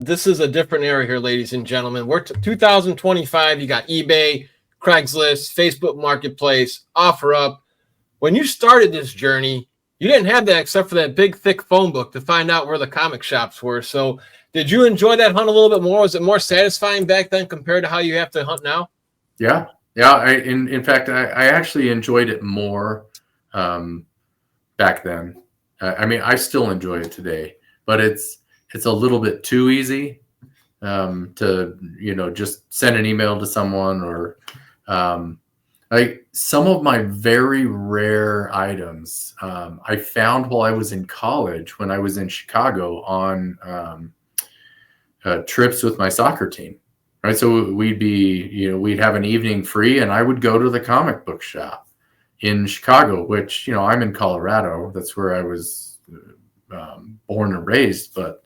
this is a different era here, ladies and gentlemen. We're 2025. You got eBay, Craigslist, Facebook Marketplace, OfferUp. When you started this journey, you didn't have that except for that big, thick phone book to find out where the comic shops were. So did you enjoy that hunt a little bit more? Was it more satisfying back then compared to how you have to hunt now? Yeah. Yeah. In fact, I actually enjoyed it more back then. I mean, I still enjoy it today, but it's a little bit too easy to, just send an email to someone or like some of my very rare items I found while I was in college when I was in Chicago on trips with my soccer team. Right. So we'd have an evening free and I would go to the comic book shop in Chicago, which, I'm in Colorado. That's where I was born and raised. But,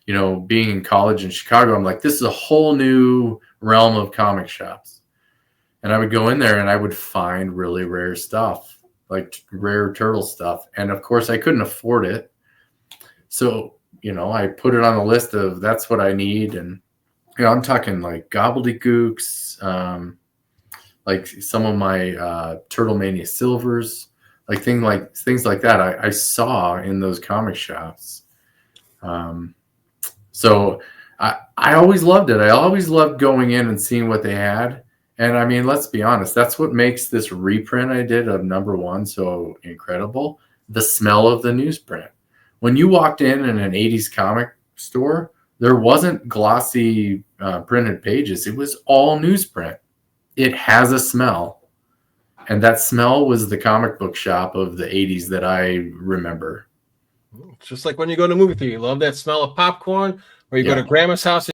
being in college in Chicago, I'm like, this is a whole new realm of comic shops. And I would go in there and I would find really rare stuff, like rare turtle stuff. And of course, I couldn't afford it. So, I put it on the list of that's what I need. And, I'm talking like gobbledygooks, like some of my Turtle Mania silvers, like things like that I saw in those comic shops. So I always loved it. I always loved going in and seeing what they had. And I mean, let's be honest, that's what makes this reprint I did of #1 so incredible. The smell of the newsprint. When you walked in an 80s comic store, there wasn't glossy printed pages. It was all newsprint. It has a smell. And that smell was the comic book shop of the 80s that I remember. It's just like when you go to a movie theater, you love that smell of popcorn, or you go to grandma's house